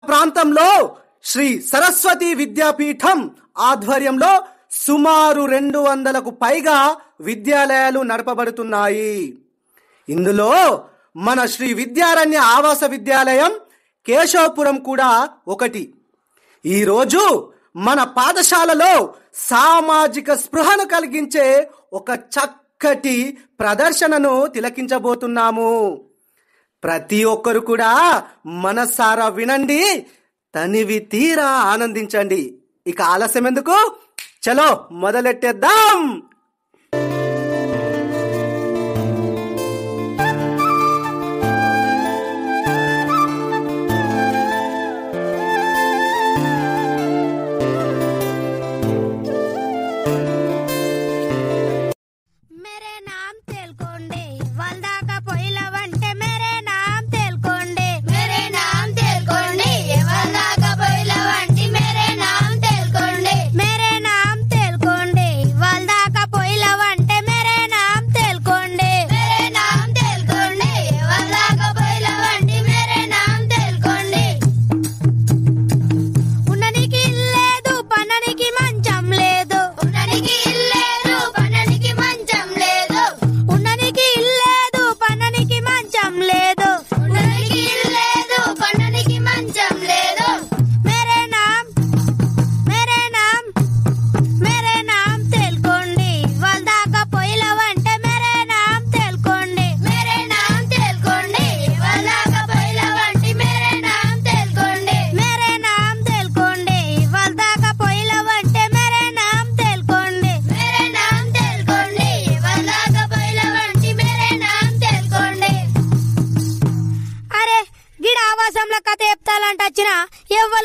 ప్రాంతంలో శ్రీ సరస్వతి విద్యాపీఠం ఆధ్వర్యంలో సుమారు 200కు పైగా విద్యాలయాలు నడపబడుతున్నాయి. ఇందులో మన శ్రీ విద్యారణ్య ఆవాస విద్యాలయం కేశవపురం కూడా ఒకటి. ఈరోజు మన పాఠశాలలో సామాజిక స్పృహను కలిగించే ఒక చక్కటి ప్రదర్శనను తిలకించబోతున్నాము. ప్రతి ఒక్కరు కూడా మనసారా వినండి, తనివి తీరా ఆనందించండి. ఇక ఆలస్యం ఎందుకు, చలో మొదలెట్టేద్దాం.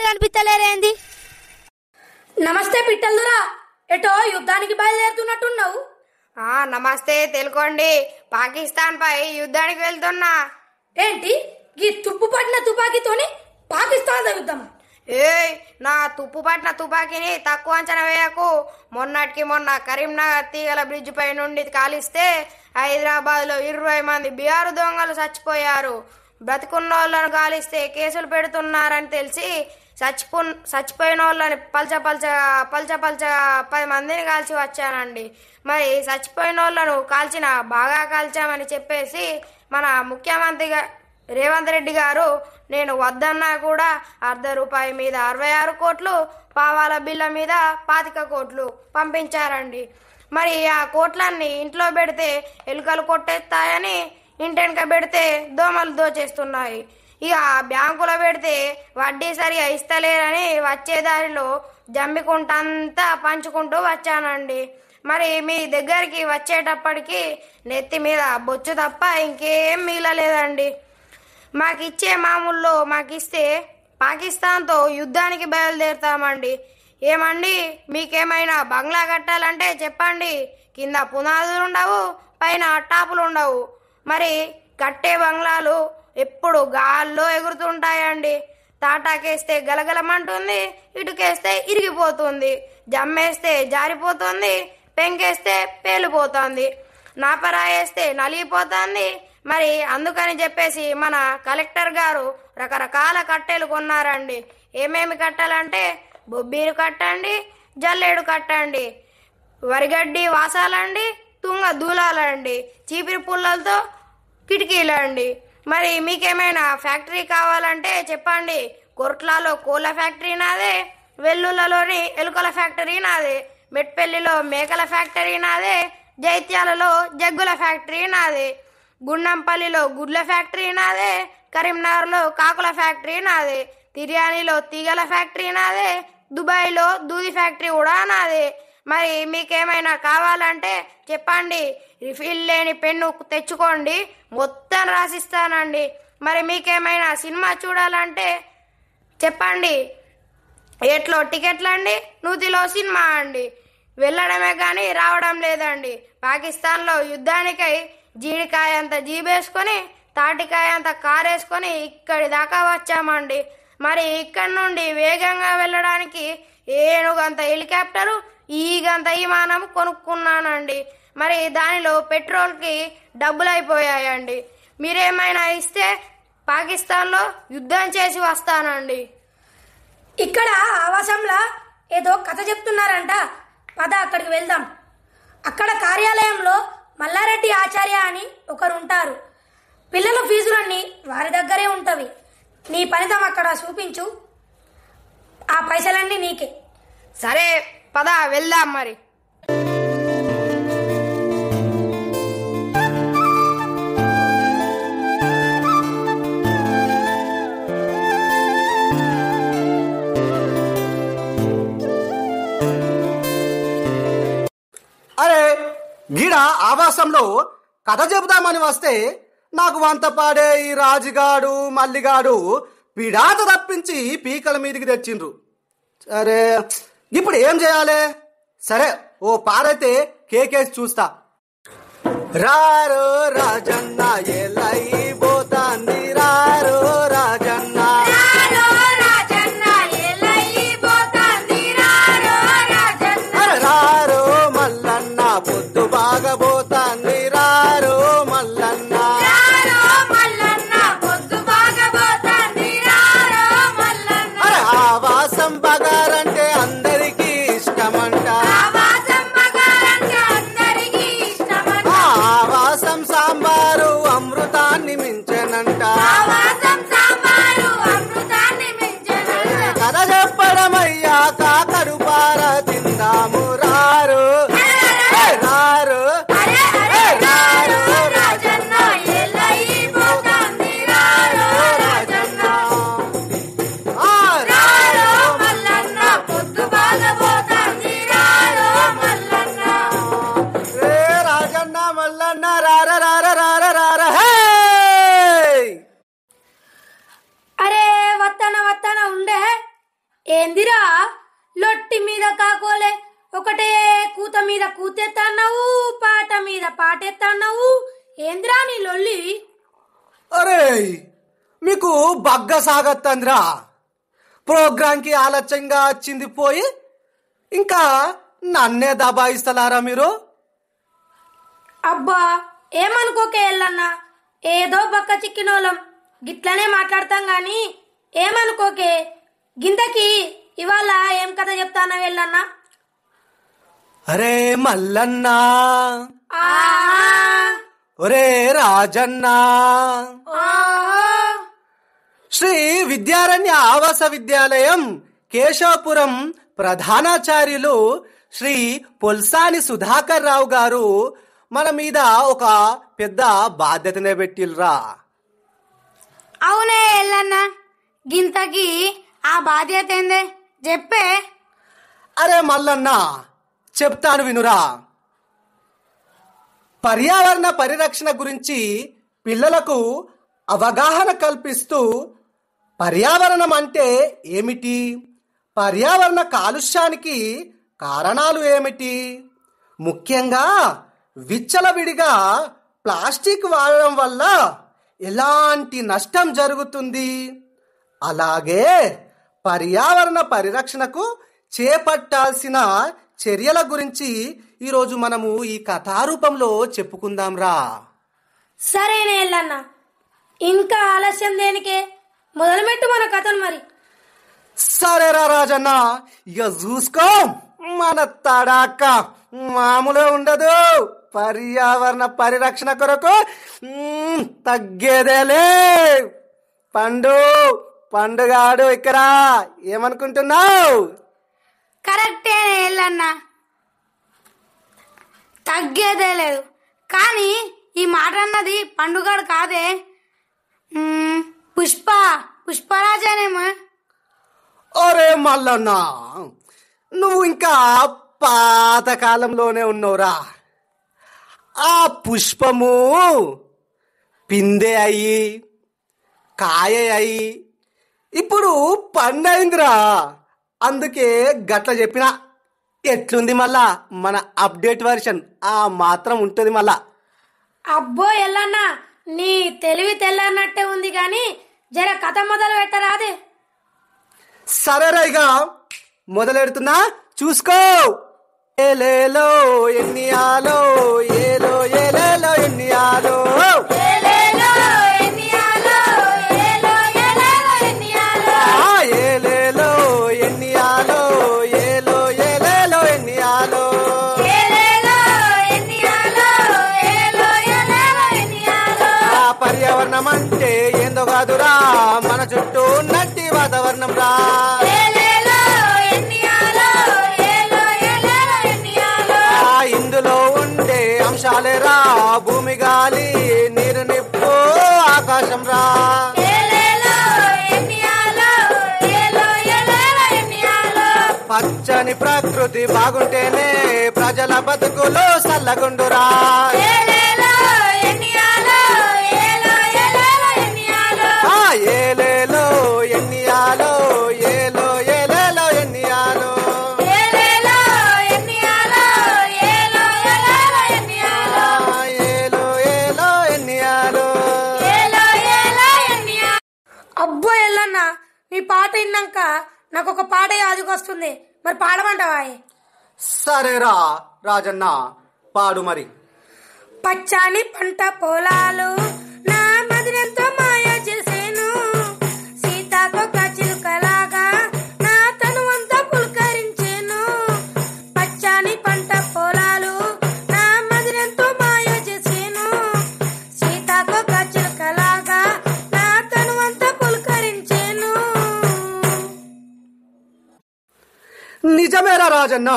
కనిపిస్తలేరేంది? నమస్తే పిట్టల్దురా, ఎటో యుద్ధానికి బయలుదేరుతున్నట్టున్నావు? నమస్తే, తెలుకోండి. పాకిస్తాన్ పై యుద్ధానికి వెళ్తున్నా. ఏంటి ఈ తుప్పు పట్టిన తుపాకీతోని పాకిస్తాన్ యుద్ధమా? ఏయ్, నా తుప్పు పట్టిన తుపాకీని తక్కువ అంచనా వేయకు. మొన్నటికి మొన్న కరీంనగర్ తీగల బ్రిడ్జ్ పై నుండి కాలిస్తే హైదరాబాద్ లో 20 మంది బిహారు దొంగలు చచ్చిపోయారు. బ్రతికున్న వాళ్ళను కాలిస్తే కేసులు పెడుతున్నారని తెలిసి చచ్చిపోయిన వాళ్ళని పల్చగా 10 మందిని కాల్చి వచ్చానండి. మరి చచ్చిపోయిన వాళ్ళను బాగా కాల్చామని చెప్పేసి మన ముఖ్యమంత్రి రేవంత్ రెడ్డి గారు నేను వద్దన్నా కూడా ₹1 మీద 66 కోట్లు, పావాల బిల్ల మీద 25 కోట్లు పంపించారండి. మరి ఆ కోట్లన్నీ ఇంట్లో పెడితే ఎలుకలు కొట్టేస్తాయని ఇంటెనక పెడితే దోమలు దోచేస్తున్నాయి. ఇక బ్యాంకులో పెడితే వడ్డీ సరిగా ఇస్తలేరని వచ్చే దారిలో జమ్మికుంటంతా పంచుకుంటూ వచ్చానండి. మరి మీ దగ్గరికి వచ్చేటప్పటికి నెత్తి మీద బొచ్చు తప్ప ఇంకేం మిగలలేదండి. మాకిచ్చే మామూల్లో మాకిస్తే పాకిస్తాన్తో యుద్ధానికి బయలుదేరుతామండి. ఏమండి, మీకేమైనా బంగ్లా కట్టాలంటే చెప్పండి. కింద పునాదులు ఉండవు, పైన టాపులు ఉండవు. మరి కట్టే బంగ్లాలు ఎప్పుడు గాల్లో ఎగురుతుంటాయండి. తాటాకేస్తే గలగలమంటుంది, ఇటుకేస్తే ఇరిగిపోతుంది, జమ్మేస్తే జారిపోతుంది, పెంకేస్తే పేలిపోతుంది, నాపరాయేస్తే నలిగిపోతుంది. మరి అందుకని చెప్పేసి మన కలెక్టర్ గారు రకరకాల కట్టెలు కొన్నారండి. ఏమేమి కట్టాలంటే బొబ్బీలు కట్టండి, జల్లేడు కట్టండి, వరిగడ్డి వాసాలండి, తుంగ దూలాలండి, చీపిరి పుల్లలతో కిటికీలండి. మరి మీకేమైనా ఫ్యాక్టరీ కావాలంటే చెప్పండి. కొర్ట్లాలో కోళ్ళ ఫ్యాక్టరీ నాదే, వెల్లుల్లలో ఎలుకల ఫ్యాక్టరీ నాదే, మెట్పల్లిలో మేకల ఫ్యాక్టరీ నాదే, జైత్యాలలో జగ్గుల ఫ్యాక్టరీ నాదే, గుండంపల్లిలో గుడ్ల ఫ్యాక్టరీ నాదే, కరీంనగర్లో కాకుల ఫ్యాక్టరీ నాదే, తిర్యానీలో తీగల ఫ్యాక్టరీ నాదే, దుబాయ్లో దూది ఫ్యాక్టరీ కూడా నాదే. మరి మీకేమైనా కావాలంటే చెప్పండి. రిఫిల్ లేని పెన్ను తెచ్చుకోండి, మొత్తం రాసిస్తానండి. మరి మీకేమైనా సినిమా చూడాలంటే చెప్పండి. ఎట్లో టికెట్లండి, నూతిలో సినిమా అండి. వెళ్ళడమే కానీ రావడం లేదండి. పాకిస్తాన్లో యుద్ధానికై జీడికాయ అంత జీబేసుకొని తాటికాయ అంత కారేసుకొని ఇక్కడి దాకా వచ్చామండి. మరి ఇక్కడి నుండి వేగంగా వెళ్ళడానికి ఏనుగంత హెలికాప్టరు, ఈగంత విమానం కొనుక్కున్నానండి. మరి దానిలో పెట్రోల్కి డబ్బులు అయిపోయాయండి. మీరేమైనా ఇస్తే పాకిస్తాన్లో యుద్ధం చేసి వస్తానండి. ఇక్కడ ఆవాసంలో ఏదో కథ చెప్తున్నారంట. పద అక్కడికి వెళ్దాం. అక్కడ కార్యాలయంలో మల్లారెడ్డి ఆచార్య అని ఒకరు ఉంటారు. పిల్లల ఫీజులన్నీ వారి దగ్గరే ఉంటవి. నీ ఫలితం అక్కడ చూపించు, ఆ పైసలన్నీ నీకే. సరే పద వెళ్దాం మరి. అరే గీడ ఆవాసంలో కథ చెబుదామని వస్తే నాకు వంత పాడే ఈ రాజుగాడు మల్లిగాడు పిడాత తప్పించి పీకల మీదికి తెచ్చిండ్రు. సరే ఇప్పుడు ఏం చేయాలి? సరే ఓ పారైతే కేకేసి చూస్తా. రారో రాజన్న ఎలై పోతాంది, రారో రాజన్న రారో మల్లన్న పొద్దు బాగా పోతాంది, రారో మల్లన్న అరే ఆవాసం బగారంటే అందరికీ ఇష్టమంట, ఆవాసం సాంబారు అమృతాన్ని మించనంట. కథ చెప్పడమయ్యా కాకడు పార తిందాము, రారు రారు రారు రాజన్న రాజన్న మల్లన్న రార రార రార రార. అరే వత్తన ఉండే ఏందిరా, లొట్టి మీద కాకోలే ఒకటే కూత మీద కూతెత్తన్నావు, పాట మీద పాటెత్తన్నావు. ఏందిరా నీ లొల్లి? అరే మీకు బగ్గ సాగత్తందిరా. ప్రోగ్రాంకి ఆలస్యంగా వచ్చింది పోయి ఇంకా నన్నే దబాయిస్తలారా మీరు? అబ్బా ఏమనుకోకే ఎల్లన్నా, ఏదో బక్క చిక్కినోళ్ళం గిట్లనే మాట్లాడతాం గాని ఏమనుకోకే. గింతకి ఇవాళ ఏం కథ చెప్తానా వెళ్ళన్నా? అరే మల్లన్నా, ఆ ఒరే రాజన్నా, శ్రీ విద్యారణ్య ఆవాస విద్యాలయం కేశవపురం ప్రధానాచార్యులు శ్రీ పొల్సాని సుధాకర్ రావు గారు మన మీద ఒక పెద్ద బాధ్యతనే పెట్టిల్రా. అవునే ఎల్లన్నా, గింతకి ఆ బాధ్యత ఏందే చెప్పే. అరే మల్లన్న చెప్తాను వినురా. పర్యావరణ పరిరక్షణ గురించి పిల్లలకు అవగాహన కల్పిస్తూ పర్యావరణం అంటే ఏమిటి, పర్యావరణ కాలుష్యానికి కారణాలు ఏమిటి, ముఖ్యంగా విచ్చలవిడిగా ప్లాస్టిక్ వాడడం వల్ల ఎలాంటి నష్టం జరుగుతుంది, అలాగే పర్యావరణ పరిరక్షణకు చేపట్టాల్సిన చర్యల గురించి ఈరోజు మనము ఈ కథారూపంలో చెప్పుకుందాంరా. సరేనే ఎల్లన్నా, ఇంకా ఆలస్యం దేనికే, మొదలుపెట్టు మన కథను మరి. సరేరా రాజన్న, ఇక చూసుకో మన తడాక మామూలు ఉండదు. పర్యావరణ పరిరక్షణ కొరకు తగ్గేదేలే. పండుగాడు ఇక్కడ ఏమనుకుంటున్నావు? కరెక్టే ఎల్లన్నా, తగ్గేదే లేదు. కానీ ఈ మాట అన్నది పండుగాడు కాదే, పుష్పరాజనేమో. ఒరే మల్లన్న, నువ్వు ఇంకా పాతకాలంలోనే ఉన్నావురా. ఆ పుష్పము పిందె అయ్యి కాయ అయ్యి ఇప్పుడు పండైందిరా. అందుకే గట్ల చెప్పిన. ఎట్లుంది మళ్ళా మన అప్డేట్ వర్షన్ ఆ మాత్రం ఉంటుంది మళ్ళా. అబ్బో ఎల్లన్నా, నీ తెలివి తెల్లన్నట్టే ఉంది గాని జర కథ మొదలు పెట్టరాదే. సరేరా ఇక మొదలెడుతున్నా, చూసుకో. ఏలేలో ఎన్నియాలో, ఏలో ఏలేలో ఎన్నియాలో, ఏలేలో చుట్టూ నట్టి వాతావరణం రా. ఏలేలో ఎన్నియాలో, ఏలో ఏలేలో ఎన్నియాలో. ఇందులో ఉండే అంశాలేరా భూమి గాలి నీరు నిప్పు ఆకాశం రా. ఏలేలో ఎన్నియాలో, ఏలో ఏలేలో ఎన్నియాలో. పచ్చని ప్రకృతి బాగుంటేనే ప్రజల బతుకులు సల్లగుండురా. ఏలేలో ఎన్నియాలో, ఏలో ఏలేలో ఎన్నియాలో. ఏలేలో ఎన్నియాలో, ఏలో ఏలేలో ఎన్నియాలో. ఏలేలో ఎన్నియాలో, ఏలో ఏలేలో ఎన్నియాలో. ఏలో ఏలో ఎన్నియాలో. ఏలో ఏలో ఎన్నియాలో. అబ్బో ఎల్లన్న, నీ పాట విన్నాక నాకు ఒక పాట యాదుకొస్తుంది, మరి పాడమంటావా? సరేరా రాజన్న, పాడు మరి. పచ్చని పంట పొలాలు నా మదినెంతో మాయ చేసేను, సీతాకొక చిలుకలాగా నా తనువంతా పులకరించేను. పచ్చని పంట పొలాలు నా మదినెంతో మాయ చేసేను, సీతాకొక చిలుకలాగా నా తనువంతా పులకరించేను. నిజమేరా రాజన్న,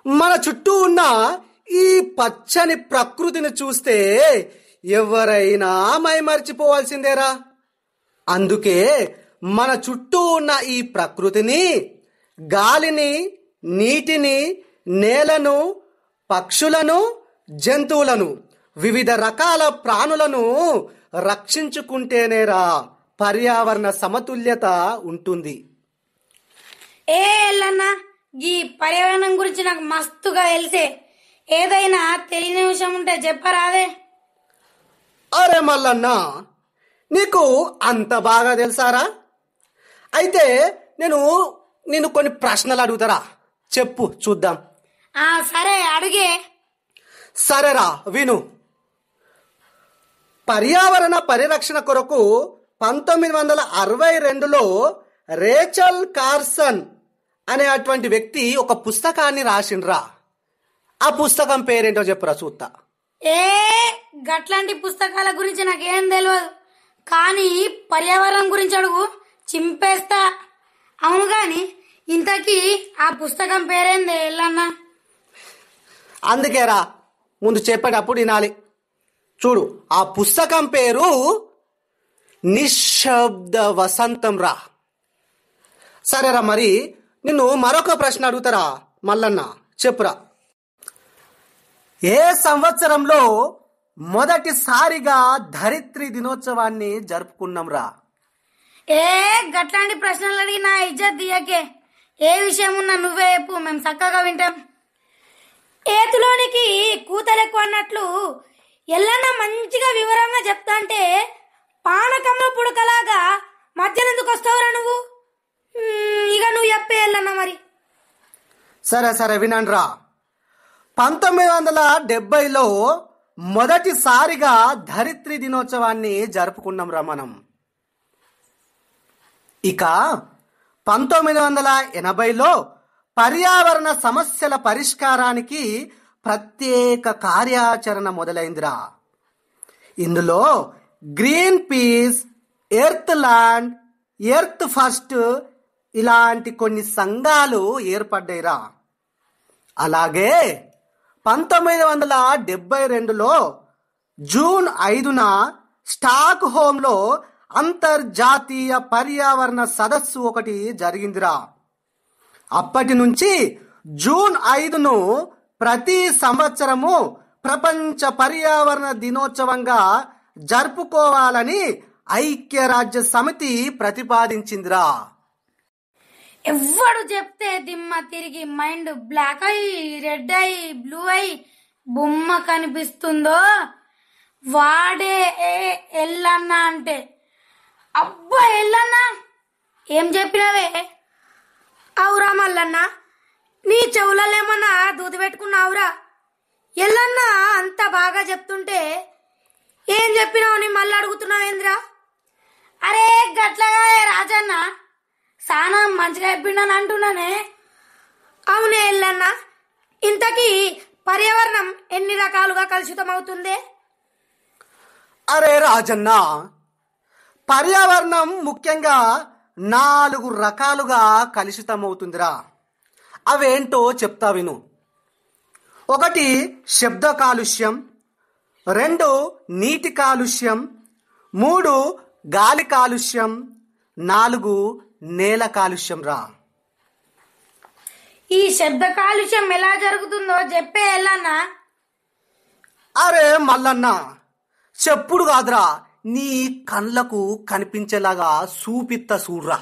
మన చుట్టూ ఉన్న ఈ పచ్చని ప్రకృతిని చూస్తే ఎవరైనా మైమరిచిపోవాల్సిందేరా. అందుకే మన చుట్టూ ఉన్న ఈ ప్రకృతిని, గాలిని, నీటిని, నేలను, పక్షులను, జంతువులను, వివిధ రకాల ప్రాణులను రక్షించుకుంటేనేరా పర్యావరణ సమతుల్యత ఉంటుంది. ఏ ఎల్లన్న, ఈ పర్యావరణం గురించి నాకు మస్తుగా తెలిసే, ఏదైనా తెలియని విషయం ఉంటే చెప్పరాదే? అరే మల్లన్న, నీకు అంత బాగా తెలుసారా? అయితే నేను కొన్ని ప్రశ్నలు అడుగుతారా, చెప్పు చూద్దాం. సరే అడిగే. సరేరా విను. పర్యావరణ పరిరక్షణ కొరకు 1962లో రేచల్ కార్సన్ అనే అటువంటి వ్యక్తి ఒక పుస్తకాన్ని రాసిండ్రా. ఆ పుస్తకం పేరేంటో చెప్పురా చూస్తా. ఏ గట్లాంటి పుస్తకాల గురించి నాకేం తెలియదు, కానీ పర్యావరణం గురించి అడుగు, చింపేస్తా. అవును గాని ఇంతకీ ఆ పుస్తకం పేరేంది ఎల్లన్న? అందుకేరా ముందు చెప్పేటప్పుడు వినాలి. చూడు, ఆ పుస్తకం పేరు నిశ్శబ్ద వసంతం రా. సరేరా, మరి నిన్ను మరొక ప్రశ్న అడుగుతారా మల్లన్న, చెప్పురా. ఏ సంవత్సరంలో మొదటిసారిగా ధరిత్రి దినోత్సవాన్ని జరుపుకున్నాం రా? ఏ గట్లాంటి ప్రశ్నలు అడిగి నా ఇజ్జత్ దియకే. ఏ విషయం ఉన్నా నువ్వే చెప్పు, మేము చక్కగా వింటాం. ఏతులోనికి కూతలు ఎక్కువ అన్నట్లు ఎల్లన్న మంచిగా వివరంగా చెప్తా అంటే పానకంలో పుడకలాగా మధ్యలో ఎందుకు వస్తావురా నువ్వు? ఇక నువ్వు చెప్పే ఎల్లన్న మరి. సరే సరే వినండి రా. 1970లో మొదటిసారిగా ధరిత్రి దినోత్సవాన్ని జరుపుకున్నాం రా మనం. ఇక 1980లో పర్యావరణ సమస్యల పరిష్కారానికి ప్రత్యేక కార్యాచరణ మొదలైందిరా. ఇందులో green peas, earth land, earth first ఇలాంటి కొన్ని సంఘాలు ఏర్పడ్డాయిరా. అలాగే 1972లో జూన్ 5న స్టాక్ హోమ్లో అంతర్జాతీయ పర్యావరణ సదస్సు ఒకటి జరిగిందిరా. అప్పటి నుంచి జూన్ 5ను ప్రతి సంవత్సరము ప్రపంచ పర్యావరణ దినోత్సవంగా జరుపుకోవాలని ఐక్యరాజ్య సమితి ప్రతిపాదించిందిరా. ఎవ్వడు చెప్తే దిమ్మ తిరిగి మైండ్ బ్లాక్ అయి, రెడ్ అయి, బ్లూ అయి బొమ్మ కనిపిస్తుందో వాడే ఎల్లన్న అంటే. అబ్బా ఎల్లన్న, ఏం చెప్పినవే? అవురా మల్లన్న, నీ చెవులలో ఏమన్నా దూది పెట్టుకున్నావురా? ఎల్లన్న అంత బాగా చెప్తుంటే ఏం చెప్పినావు మళ్ళీ అడుగుతున్నావేంద్రా? అరే గట్లగా రాజన్న, సానా మంచిగా చెప్పిండని అంటున్నానే. అవునే ఎల్లన్న, ఇంతకీ పర్యావరణం ఎన్ని రకాలుగా కలుషితం అవుతుంది? అరే రాజన్న, పర్యావరణం ముఖ్యంగా 4 రకాలుగా కలుషితమవుతుందిరా. అవేంటో చెప్తా విను. 1 శబ్ద కాలుష్యం, 2 నీటి కాలుష్యం, 3 గాలి కాలుష్యం, 4 నేల కాలుష్యం రా. ఈ శబ్ద కాలుష్యం ఎలా జరుగుతుందో చెప్పే ఎల్లన్నా. అరే మల్లన్న, చెప్పుడు కాదురా, నీ కళ్ళకు కనిపించేలాగా చూపిత్త చూడ్రా.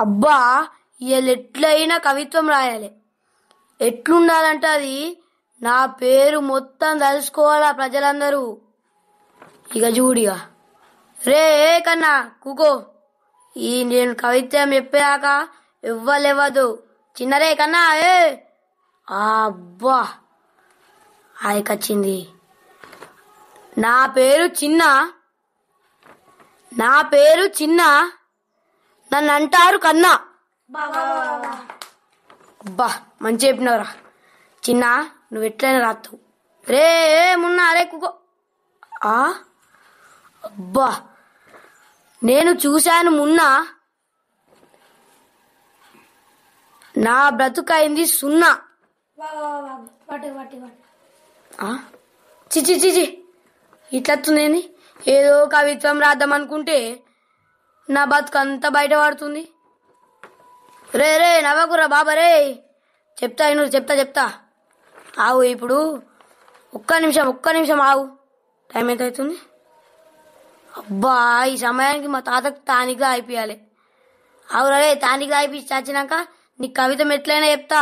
అబ్బా ఇవాళ ఎట్లయినా కవిత్వం రాయాలి. ఎట్లుండాలంటే అది నా పేరు మొత్తం తెలుసుకోవాలా ప్రజలందరూ. ఇక చూడిగా రే కన్నా కూకో, ఈ నేను కవిత్వం చెప్పాక ఇవ్వలేవద్దు. చిన్నరే కన్నా ఏ అబ్బా ఆయకొచ్చింది. నా పేరు చిన్న, నన్ను అంటారు కన్నా. అబ్బా మంచి చెప్పినవరా చిన్న, నువ్వు ఎట్లయినా రాస్తావు. రే మున్నా అరే కుకో. అబ్బా నేను చూశాను మున్నా, నా బ్రతుకైంది సున్నా. చిచి చిచి ఇట్లొస్తుంది. ఏదో కవిత్వం రాద్దామనుకుంటే నా బతుకంతా బయట పడుతుంది. రే నవ్వకురా బాబా రే. చెప్తా ఆవు. ఇప్పుడు ఒక్క నిమిషం ఆవు. టైం ఎంత అవుతుంది? అబ్బా ఈ సమయానికి మా తాతకు తానిగా అయిపోయాలి. ఆవురా రే, తానిగా అయిపోయి చచ్చినాక నీ కవితం ఎట్లయినా చెప్తా.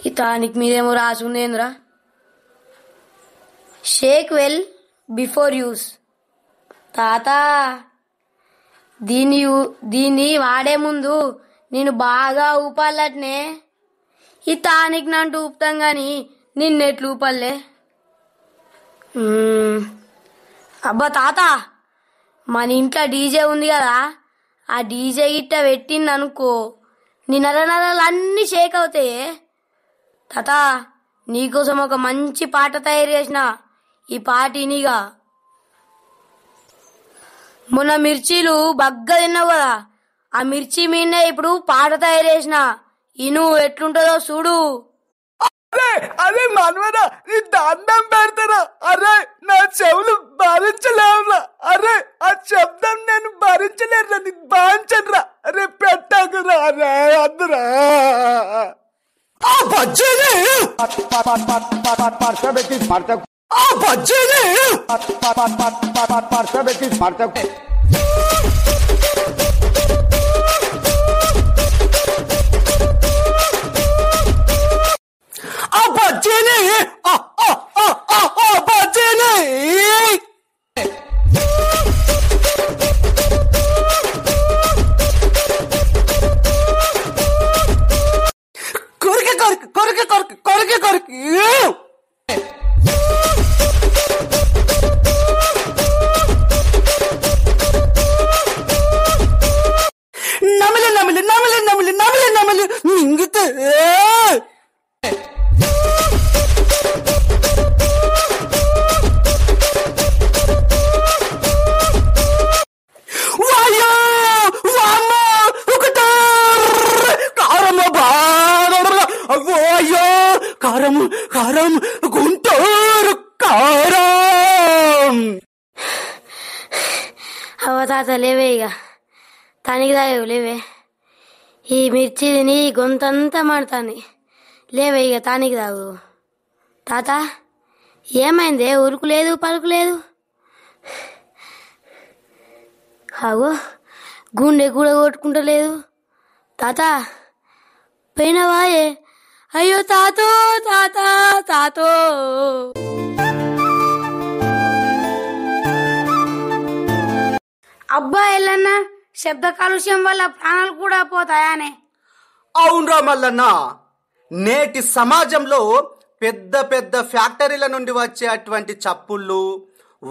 ఈ తానికి మీదేమో రాసి ఉందేంద్రా. Shake well before use. తాత దీన్ని వాడే ముందు నేను బాగా ఊపాలట్నే. ఈ తానికి నంటూ ఊపుతాం గాని నిన్నెట్లు ఊపల్లే. అబ్బా తాత, మన ఇంట్లో డీజే ఉంది కదా, ఆ డీజే గిట్ట పెట్టింది అనుకో, నీ నరాలు అన్నీ షేక్ అవుతాయి. తాత నీకోసం ఒక మంచి పాట తయారు చేసిన, ఈ పాట ఇనిగా. మొన్న మిర్చీలు బగ్గ తిన్నావు కదా, ఆ మిర్చి మీదనే ఇప్పుడు పాట తయారు చేసిన, ఇను ఎట్లుంటుందో చూడు. అరే మనవరా, నీ దండం పెడతారా? అరే నా చెవులు భరించలేవురా. అరే ఆ శబ్దం నేను భరించలేరురా, నీకు బాధించరా. అరే పెట్టకురా, అరే అందురా మింగితే కారం గుంటూరు కారం. అవ్వ తాత లేవే, ఇక తనికి తాగేవు లేవే. ఈ మిర్చి తిని గొంతంతా మండుతుంది. లేవే ఇక తానికి తాగు. తాత ఏమైందే, ఉరుకు లేదు పలుకు లేదు. అగో గుండె కూడా కొట్టుకుంటలేదు. తాత పోయినవాయే? అయ్యో తాతో తాతో. అబ్బా ఎల్లన్నా, శబ్ద కాలుష్యం వల్ల ప్రాణాలు కూడా పోతాయానే. అవునరా మల్లన్న, నేటి సమాజంలో పెద్ద పెద్ద ఫ్యాక్టరీల నుండి వచ్చే అటువంటి చప్పుళ్ళు,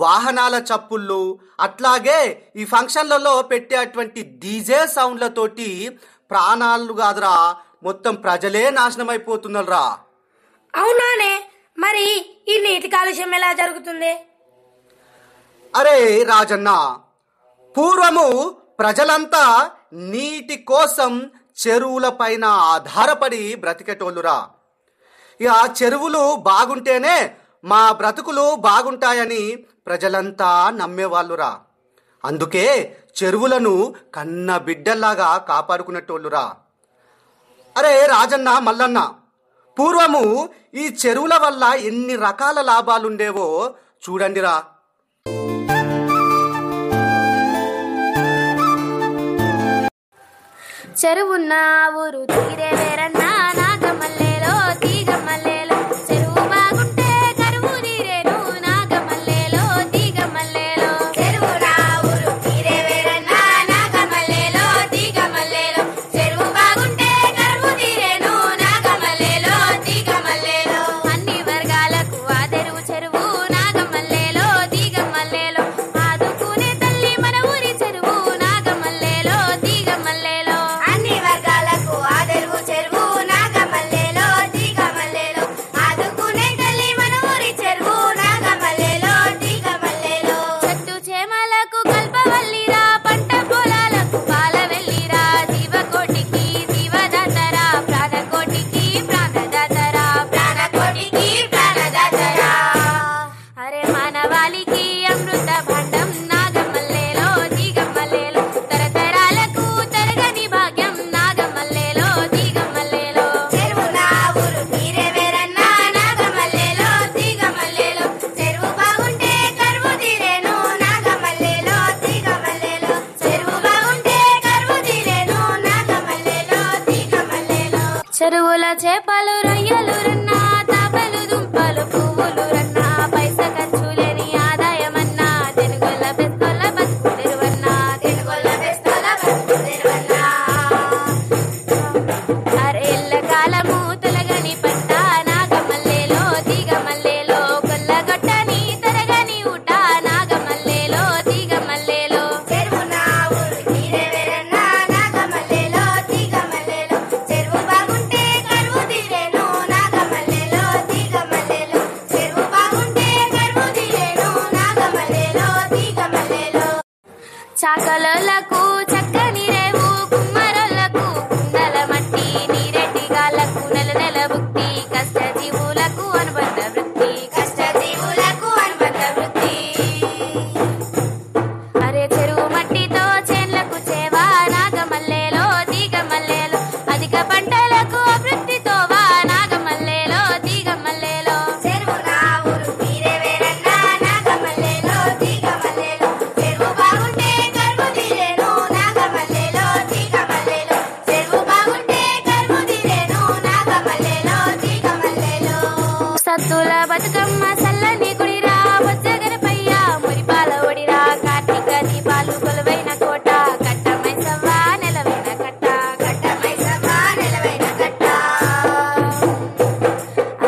వాహనాల చప్పుళ్ళు అట్లాగే ఈ ఫంక్షన్లలో పెట్టేటువంటి డీజే సౌండ్లతోటి ప్రాణాలు కాదురా మొత్తం ప్రజలే నాశనం అయిపోతున్నారా. అవునానే, మరి ఈ నీటి కాలుష్యం ఎలా జరుగుతుంది? అరే రాజన్న, పూర్వము ప్రజలంతా నీటి కోసం చెరువుల పైన ఆధారపడి బ్రతికేటోళ్ళురా. ఇక చెరువులు బాగుంటేనే మా బ్రతుకులు బాగుంటాయని ప్రజలంతా నమ్మేవాళ్ళురా. అందుకే చెరువులను కన్న బిడ్డల్లాగా కాపాడుకునేటోళ్ళురా. అరే రాజన్న, మల్లన్న, పూర్వము ఈ చెరువుల వల్ల ఎన్ని రకాల లాభాలుండేవో చూడండిరా. చెరువున్న ఊరు తీరే వేరన్నా నాగమల్లేలో తీగమల్లేలో చెరువు బాగుంటే కరువు తీరేను నాగమల్లేలో తీగమల్లేలో చెరువున ఊరు తీరే వేరన్నా నాగమల్లేలో తీగమల్లేలో చెరువు బాగుంటే కరువు తీరేను నాగమల్లేలో తీగమల్లేలో అన్ని వర్గాలకు ఆదెరువు చెరువు నాగమల్లేలో తీగమల్లేలో ఆదుకునే తల్లి మన ఊరి చెరువు నాగమల్లేలో తీగమల్లేలో అన్ని వర్గాలకు ఆదెరువు చెరువు నాగమల్లేలో తీగమల్లేలో ఆదుకునే తల్లి మన ఊరి చెరువు నాగమల్లేలో తీగమల్లేలో చెట్టు చేమలకు కల్పవల్లిరా పంట పొలాలకు పాల వెళ్ళిరా జీవకోటికి జీవదాతరా ప్రాణకోటికి ప్రాణదాతరా ప్రాణకోటికి ప్రాణదాతరా అరే మానవాళికి అమృత భాండం నాగమల్లేలో తీగమల్లేలో తరతరాలకు తరగని భాగ్యం నాగమల్లేలో తీగమల్లేలో చెరువున ఊరు తీరే వేరన్నా నాగమల్లేలో తీగమల్లేలో చెరువు బాగుంటే కరువు తీరేను నాగమల్లేలో తీగమల్లేలో చెరువు బాగుంటే కరువు తీరేను నాగమల్లేలో తీగమల్లేలో చెరువుల చేపలు రొయ్యలు రన్నా తాపెలు దుంపలు పువ్వులు రన్నా పైస ఖర్చు లేని ఆదాయమన్నా తెనుగొల్ల బెస్తొల్ల బతుకు తెరువన్నా తెనుగొల్ల బెస్తొల్ల బతుకు తెరువన్నా అరేళ్ల కాలము తొలగని పంట నాగమల్లేలో తీగమల్లేలో కొల్లగొట్టని తరగని ఊట నాగమల్లేలో తీగమల్లేలో చెరువున ఊరు తీరే వేరన్నా నాగమల్లేలో తీగమల్లేలో చెరువు బాగుంటే కరువు తీరేను నాగమల్లేలో తీగమల్లేలో చెరువు బాగుంటే కరువు తీరేను నాగమల్లేలో తీగమల్లేలో చాకలోళ్లకు చక్కని రేవు కుమ్మరోళ్లకు కుండల మట్టి నీరెడ్డి గాళ్లకు నెల నెల బుక్తి కష్టజీవులకు అనుబంధ వృత్తి కష్టజీవులకు అనుబంధ వృత్తి అరే చెరువు మట్టితో చేన్లకు చేవా నాగమల్లేలో తీగమల్లేలో అధిక పంటలకు అభివృద్ధితో వా నాగమల్లేలో తీగమల్లేలో చెరువున ఊరు తీరే వేరన్నా నాగమల్లేలో తీగమల్లేలో చెరువు బాగుంటే కరువు తీరేను నాగమల్లేలో తీగమల్లేలో చెరువు బాగుంటే కరువు తీరేను నాగమల్లేలో తీగమల్లేలో సత్తుల బతుకమ్మ సల్లని గుడిరా బొజ్జగరపయ్య మురిపాల ఒడిరా కార్తీక దీపాలు కొలువైన కోట కట్టమై సవ్వా నెలవైన కట్ట కట్టమై సవ్వా నెలవైన కట్ట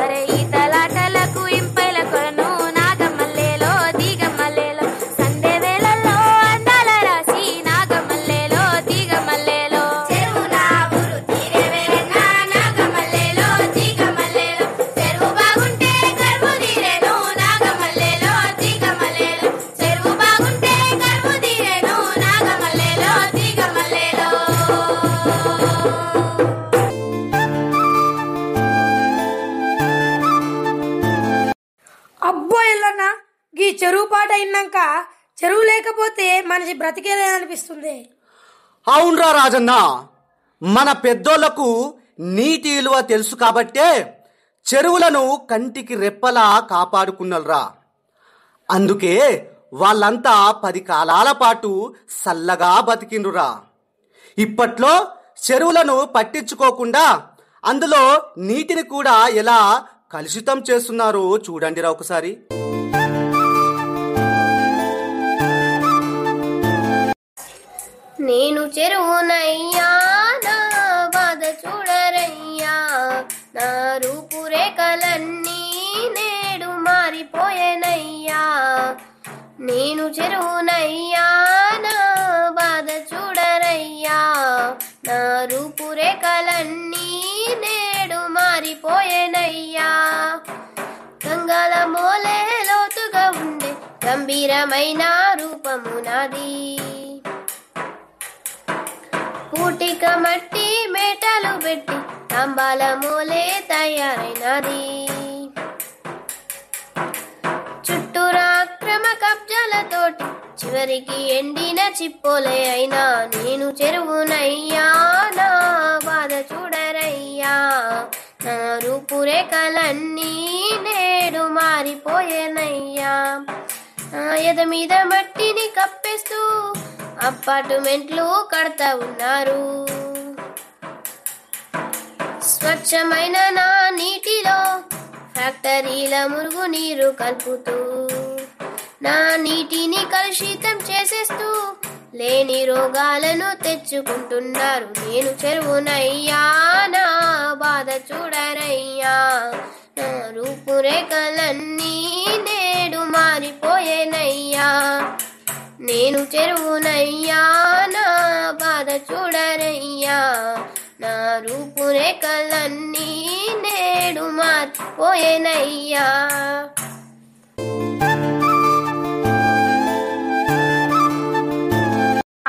అరే ఈతలాటలకు ఇంపైల కొలను నాగమల్లేలో తీగమల్లేలో సందే వేళల్లో అందాల రాసి నాగమల్లేలో తీగమల్లేలో చెరువున ఊరు తీరే వేరన్నా నాగమల్లేలో తీగమల్లేలో చెరువు బాగుంటే కరువు తీరేను నాగమల్లేలో తీగమల్లేలో చెరువు బాగుంటే కరువు తీరేను నాగమల్లేలో తీగమల్లేలో అబ్బో ఎల్లన్నా, గీ చెరువు పాట అయినాక చెరువు లేకపోతే మనిషి బ్రతికేలేదనిపిస్తుంది. అవునరా రాజన్న, మన పెద్దోళ్లకు నీటి విలువ తెలుసు కాబట్టే చెరువులను కంటికి రెప్పలా కాపాడుకున్నరా. అందుకే వాళ్ళంతా 10 కాలాల పాటు సల్లగా బతికిండ్రురా. ఇప్పట్లో చెరువులను పట్టించుకోకుండా అందులో నీటిని కూడా ఎలా కలుషితం చేస్తున్నారో చూడండిరా ఒకసారి. నేను చెరువునయ్యా నా బాధ చూడరయ్యా నా రూపురేఖలన్నీ నేడు మారిపోయేనయ్యా నేను చెరువునయ్యా నా బాధ చూడరయ్యా నా రూపురేఖలన్నీ నేడు మారిపోయేనయ్యా గంగల మోలే లోతుగా ఉండే గంభీరమైన రూపము నాది పూటిక మట్టి మేటలు పెట్టి తంబాల మూలే తయారైనది చుట్టూరా అక్రమ కబ్జాలతోటి చివరికి ఎండిన చిప్పోలే అయినా నేను చెరువునయ్యా నా బాధ చూడరయ్యా నా రూపురేఖలన్నీ నేడు మారిపోయేనయ్యా ఎద మీద మట్టిని కప్పేస్తూ అపార్ట్మెంట్లు కడతా ఉన్నారు స్వచ్ఛమైన నా నీటిలో ఫ్యాక్టరీల మురుగు నీరు కలుపుతూ నా నీటిని కలుషితం చేసేస్తూ లేని రోగాలను తెచ్చుకుంటున్నారు నేను చెరువునయ్యా నా బాధ చూడరయ్యా నా రూపురేఖలన్నీ నేడు మారిపోయేనయ్యా నేను చెరువునయ్యా నా బాధ చూడరయ్యా నా రూపురేఖలన్నీ నేడు మారిపోయేనయ్యా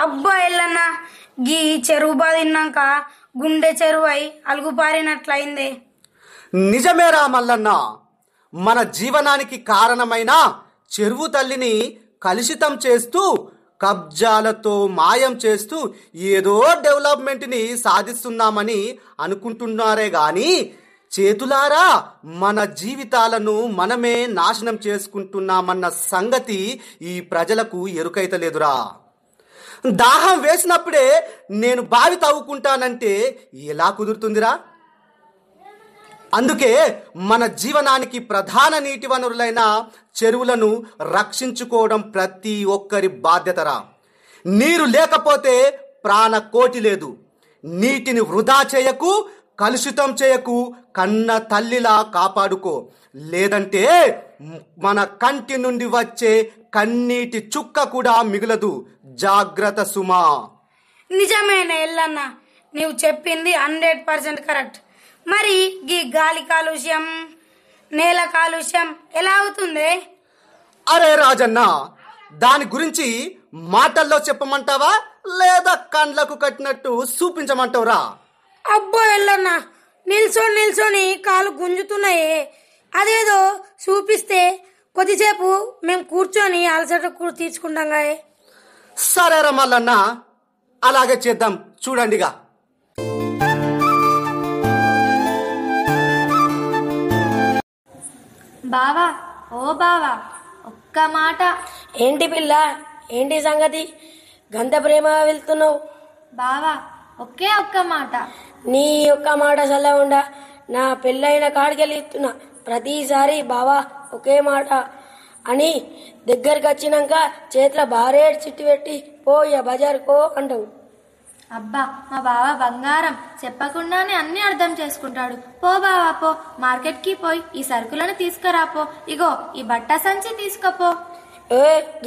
అబ్బా ఎల్లన్న గీ చెరువు బాదిన్నాక గుండె చెరువు అయి అలుగుపారినట్లయిందే. నిజమేరా మల్లన్న, మన జీవనానికి కారణమైన చెరువు తల్లిని కలుషితం చేస్తూ కబ్జాలతో మాయం చేస్తూ ఏదో డెవలప్మెంట్ని సాధిస్తున్నామని అనుకుంటున్నారే గాని చేతులారా మన జీవితాలను మనమే నాశనం చేసుకుంటున్నామన్న సంగతి ఈ ప్రజలకు ఎరుకైతలేదురా. దాహం వేసినప్పుడే నేను బావి తవ్వుకుంటానంటే ఎలా కుదురుతుందిరా? అందుకే మన జీవనానికి ప్రధాన నీటి వనరులైన చెరువులను రక్షించుకోవడం ప్రతి ఒక్కరి బాధ్యతరా. నీరు లేకపోతే ప్రాణకోటి లేదు. నీటిని వృధా చేయకు, కలుషితం చేయకు, కన్న తల్లిలా కాపాడుకో. లేదంటే మన కంటి నుండి వచ్చే కన్నీటి చుక్క కూడా మిగలదు. జాగ్రత్త సుమా. నిజమేనా ఎల్లన్న, నీవు చెప్పింది 100% కరెక్ట్. మరి గీ గాలి కాలుష్యం, నేల కాలుష్యం ఎలా అవుతుంది? అరే రాజన్న, దాని గురించి మాటల్లో చెప్పమంటావా లేదా కండ్లకు కట్టినట్టు చూపించమంటావురా? అబ్బో ఎల్లన్న, నిల్చొని కాలు గుంజుతున్నాయే. అదేదో చూపిస్తే కొద్దిసేపు మేము కూర్చొని అలసట తీర్చుకుంటాం. సరే రమల్లన్న, అలాగే చేద్దాం. చూడండిగా. బావా, ఓ బావా, ఒక్క మాట. ఏంటి పిల్ల, ఏంటి సంగతి? గంత ప్రేమ వెళ్తున్నావు? బావా, ఒకే ఒక్క మాట. నీ ఒక్క మాట చల్లకుండా నా పెళ్ళైన కాడికెళ్ళి ఇస్తున్నా. ప్రతిసారి బావా ఒకే మాట అని దగ్గరికి వచ్చినాక చేతిలో భారేడు చిట్టు పెట్టి పోయా బజారుకో అంటావు. అబ్బా, మా బావ బంగారం, చెప్పకుండానే అన్ని అర్థం చేసుకుంటాడు. పో బావా పో, మార్కెట్ కి పోయి ఈ సరుకులను తీసుకురాపో. ఇగో ఈ బట్ట సంచి తీసుకపో.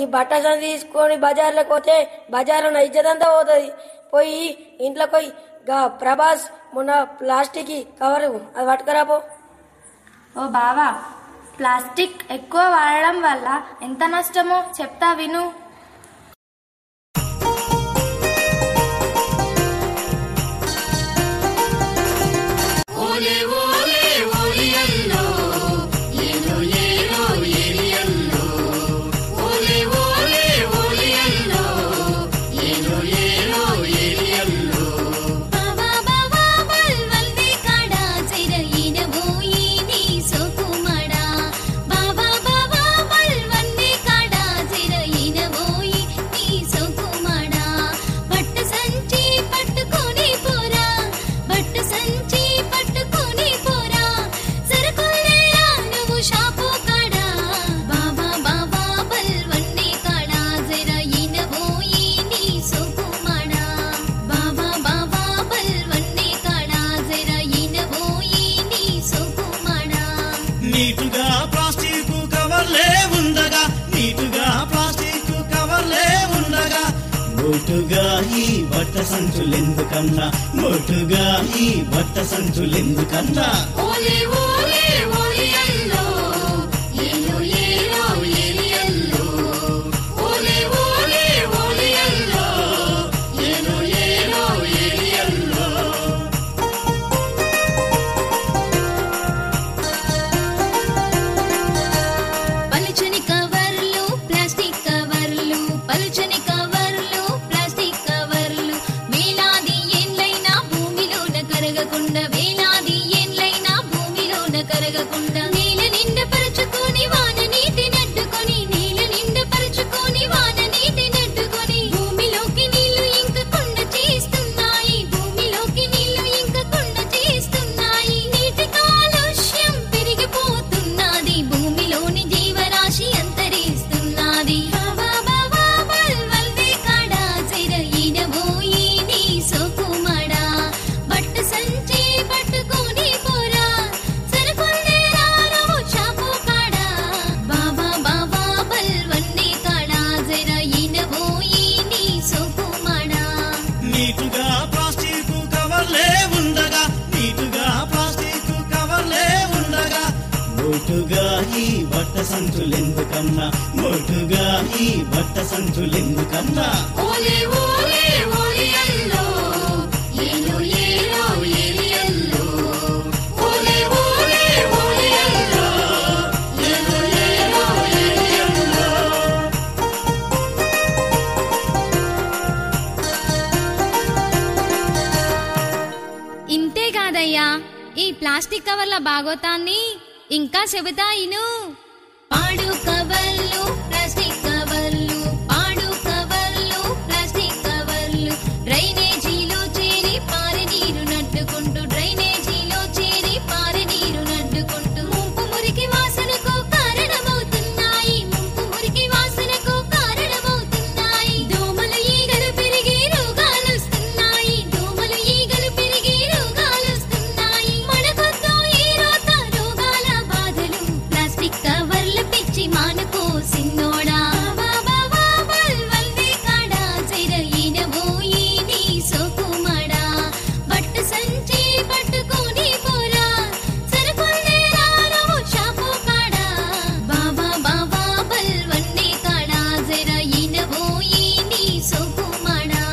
ఈ బట్ట సంచి తీసుకొని బజార్లోకి పోతే బజారు నా ఇజ్జతంతా పోతుంది. పోయి ఇంట్లో పోయి గా ప్రభాస్ మొన్న ప్లాస్టిక్ కవర్ అది పట్టుకురాపో. ఓ బావా, ప్లాస్టిక్ ఎక్కువ వాడడం వల్ల ఎంత నష్టమో చెప్తా విను. బాబా బాబా బల్వంది కాడా చిరయినవో మోటుగా ఈ బట్ట సంచులెందుకన్నా, మోటుగా ఈ బట్ట సంచులెందుకన్నా. ఓలే ఓలే ఓలియల్లో ఏలో ఏలో ఏలియల్లో, ఓలే ఓలే ఓలియల్లో ఏలో ఏలో ఏలియల్లో. పలుచని కవర్లు ప్లాస్టిక్ కవర్లు, పలుచని కవర్లు ప్లాస్టిక్ కవర్లు, వేలాది ఏండ్లైనా భూమిలోన కరగకుండా, వేలాది ఏండ్లైనా భూమిలోన కరగకుండా, నీళ్ళ నిండా పరుచుకొని వాన నీటి నడ్డుకొని, నీళ్ళ నిండా పరుచుకొని వాన నీటి నడ్డుకొని, భూమిలోకి నీళ్లు ఇంకకుండా చేస్తున్నాయి, భూమిలోకి నీళ్లు ఇంకకుండా చేస్తున్నాయి. నీటి కాలుష్యం పెరిగిపోతున్నది, భూమిలోని జీవరాశి అంతరిస్తున్నది. బాబా బాబా బల్వల్దే కాడా చెరయినబోయి నీ సోకుమడా, బట్ట సంచి పట్టుకొని పోరా, సరుకుల్నే రారవు షాపు కాడా. బాబా బాబా బల్వల్దే కాడా చెరయినబోయి నీ సోకుమడా. నీటుగా ప్లాస్టిక్ కవర్లే ఉండగా, నీటుగా ప్లాస్టిక్ కవర్లే ఉండగా, మోటుగా ఈ బట్ట సంచులెందుకన్నా, మోటుగా ఈ బట్ట సంచులెందుకన్నా. ఓలే ఓలే ఓలియల్లో ఏలో ఏలో ఏలియల్లో, ఓలే ఓలే ఓలియల్లో ఏలో ఏలో ఏలియల్లో. ఇంతే కాదయ్యా, ఈ ప్లాస్టిక్ కవర్ల బాగోతాన్ని ఇంకా చెబుతా ఇను. పాడు కవర్లు ప్లాస్టిక్ కవర్లు, పాడు కవర్లు ప్లాస్టిక్ కవర్లు, డ్రైనేజీలో చేరి పారే నీరు నట్టుకుంటూ, డ్రైనేజీలో చేరి పారే నీరు నట్టుకుంటూ, ముంపు మురికి వాసనకు కారణమవుతున్నాయి, ముంపు మురికి వాసనకు కారణమవుతున్నాయి. దోమలు ఈగలు పెరిగి రోగాలొస్తున్నాయి, దోమలు ఈగలు పెరిగి రోగాలొస్తున్నాయి. మనకొద్దు ఈ రోత రోగాల బాధలు, ప్లాస్టిక్ కవర్ల పిచ్చి మానుకో సిన్నోడా. బాబా బల్వల్దే కాడా చెరయినబోయి నీ సోకుమడా, బట్ట సంచి పట్టుకొని పోరా, సరుకుల్నే రారవు షాపు కాడా. బాబా బాబా బల్వల్దే కాడా చెరయినబోయి నీ సోకుమడా.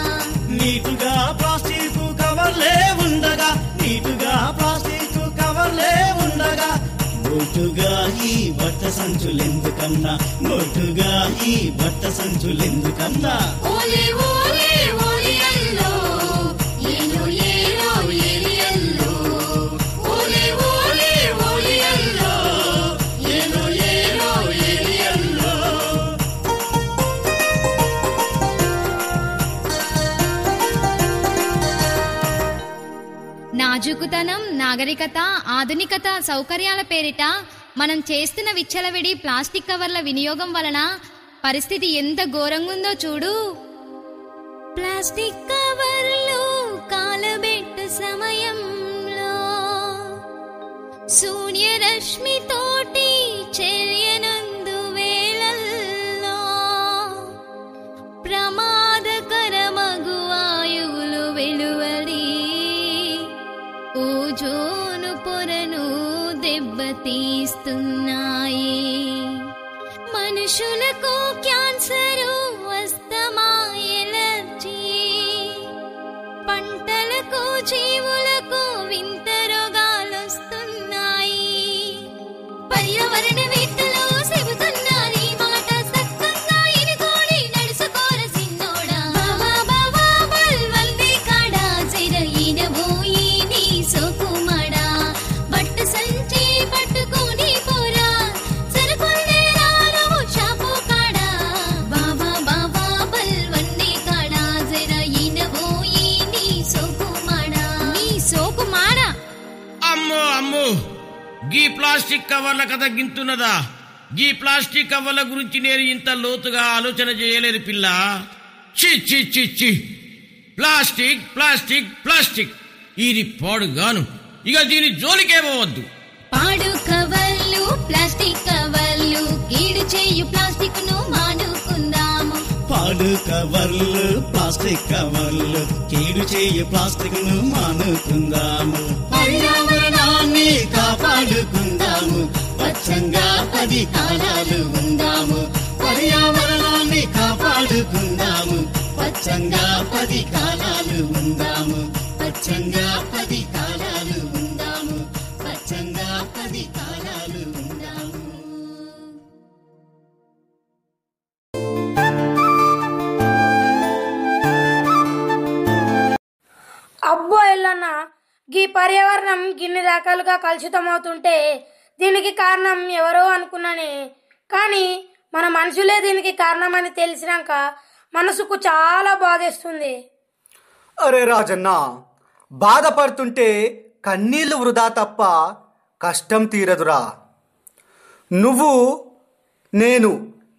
నీటుగా ప్లాస్టిక్ కవర్లే ఉండగా, నీటుగా ప్లాస్టిక్ కవర్లే ఉండగా, మోటుగా ఈ బట్ట సంచులెందుకన్నా, మోటుగా ఈ బట్ట సంచులెందుకన్నా. ఓలే ఓలే ఓలియల్లో ఏలో ఏలో ఏలియల్లో, ఓలే ఓలే ఓలియల్లో ఏలో ఏలో ఏలియల్లో. నాజుకుతనం, నాగరికత, ఆధునికత, సౌకర్యాల పేరిట మనం చేస్తున్న విచ్చలవిడి ప్లాస్టిక్ కవర్ల వినియోగం వలన పరిస్థితి ఎంత ఘోరంగుందో చూడు. ప్లాస్టిక్ కవర్లు కాలబెట్టు సమయంలో సూర్యరశ్మి తోటి చర్యనందు వేళల్లో ప్రమాదకరమగు వాయువులు వెలువడి ఓజోను పొరను దెబ్బతీస్తున్నాయి. మనుషులకు క్యాన్సరు, అస్తమా, ఎలర్జీ, పంటలకు జీవులకు వింత రోగాలొస్తున్నాయి. పర్యావరణవేత్తలు చెబుతున్నారు ఈ మాట సక్కంగా ఇనుకోడి నడుసుకోర సిన్నోడా. బాబా బాబా బల్వల్దే కాడా చెరయినబోయి నీ సోకుమడా, బట్ట సంచి పట్టుకొని పోరా, సరుకుల్నే రారవు షాపు కాడా. బాబా బాబా బల్వల్దే కాడా చెరయినబోయి నీ సోకుమడా, నీ సోకుమాడా. అమ్మో అమ్మో, గీ ప్లాస్టిక్ కవర్ల కథ గింతున్నదా? గీ ప్లాస్టిక్ కవర్ల గురించి నేను ఇంత లోతుగా ఆలోచన చేయలేదు పిల్ల. చి చి చి చి, ప్లాస్టిక్ ప్లాస్టిక్ ప్లాస్టిక్, ఇది పాడుగాను. ఇక దీని జోలికే పోవద్దు. పాడు కవర్లు ప్లాస్టిక్ కవర్లు, కీడు చేయు ప్లాస్టిక్ ను మానుకుందాము. పాడు కీడు కవర్లు ప్లాస్టిక్ కవర్లు కీడు చేయు ప్లాస్టిక్ ను మానుకుందాము. పర్యావరణాన్ని కాపాడుకుందాము. స్వచ్ఛంగా 10 కాలాలు ఉందాము. పర్యావరణాన్ని కాపాడుకుందాము. స్వచ్ఛంగా 10 కాలాలు ఉందాము. స్వచ్ఛంగా 10 కాలాలు ఉందాము. స్వచ్ఛంగా 10 కాలాలు ఉందాము. అబ్బో ఎల్లన్న, గీ పర్యావరణం గిన్ని రకాలుగా కలుషితమవుతుంటే దీనికి కారణం ఎవరో అనుకున్నానే, కానీ మన మనుషులే దీనికి కారణమని తెలిసినాక మనసుకు చాలా బాధేస్తుంది. అరే రాజన్న, బాధపడుతుంటే కన్నీళ్లు వృధా తప్ప కష్టం తీరదురా. నువ్వు నేను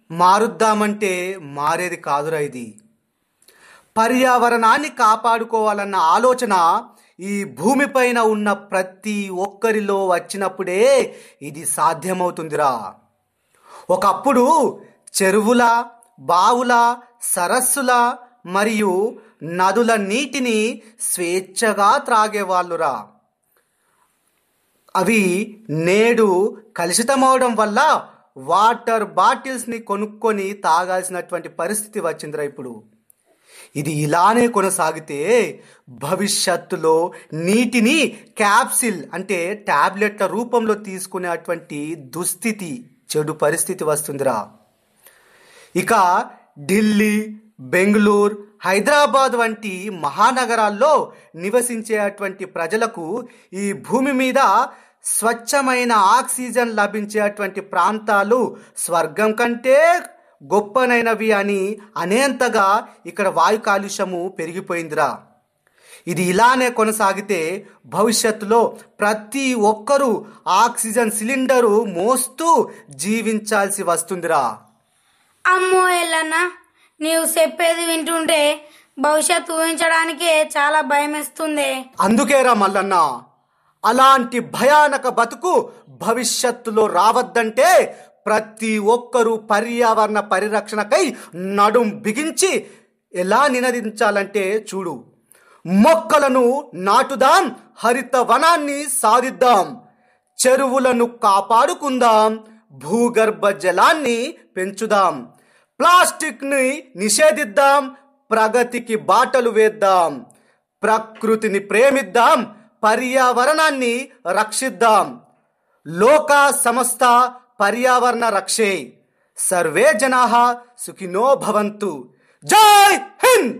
మారుద్దామంటే మారేది కాదురా. ఇది పర్యావరణాన్ని కాపాడుకోవాలన్న ఆలోచన ఈ భూమిపైన ఉన్న ప్రతి ఒక్కరిలో వచ్చినప్పుడే ఇది సాధ్యమవుతుందిరా. ఒకప్పుడు చెరువుల, బావుల, సరస్సుల మరియు నదుల నీటిని స్వేచ్ఛగా త్రాగేవాళ్ళురా. అవి నేడు కలుషితమవడం వల్ల వాటర్ బాటిల్స్ని కొనుక్కొని తాగాల్సినటువంటి పరిస్థితి వచ్చిందిరా ఇప్పుడు. ఇది ఇలానే కొనసాగితే భవిష్యత్తులో నీటిని క్యాప్సిల్ అంటే టాబ్లెట్ల రూపంలో తీసుకునేటువంటి దుస్థితి, చెడు పరిస్థితి వస్తుందిరా. ఇక ఢిల్లీ, బెంగళూరు, హైదరాబాద్ వంటి మహానగరాల్లో నివసించేటువంటి ప్రజలకు ఈ భూమి మీద స్వచ్ఛమైన ఆక్సిజన్ లభించేటువంటి ప్రాంతాలు స్వర్గం కంటే గొప్పనైనవి అని అనేంతగా ఇక్కడ వాయు కాలుష్యము పెరిగిపోయిందిరా. ఇది ఇలానే కొనసాగితే భవిష్యత్తులో ప్రతి ఒక్కరూ ఆక్సిజన్ సిలిండరు మోస్తూ జీవించాల్సి వస్తుందిరా. అమ్మో ఎల్లన్న, నీవు చెప్పేది వింటుంటే భవిష్యత్తు ఊహించడానికే చాలా భయమేస్తుంది. అందుకేరా మల్లన్న, అలాంటి భయానక బతుకు భవిష్యత్తులో రావద్దంటే ప్రతి ఒక్కరూ పర్యావరణ పరిరక్షణకై నడుం బిగించి ఎలా నినదించాలంటే చూడు. మొక్కలను నాటుదాం, హరిత వనాన్ని సాధిద్దాం, చెరువులను కాపాడుకుందాం, భూగర్భ జలాన్ని పెంచుదాం, ప్లాస్టిక్ని నిషేధిద్దాం, ప్రగతికి బాటలు వేద్దాం, ప్రకృతిని ప్రేమిద్దాం, పర్యావరణాన్ని రక్షిద్దాం. లోకా సమస్త పర్యావరణ రక్షే. సర్వే జనాః సుఖినో భవంతు. జై హింద్.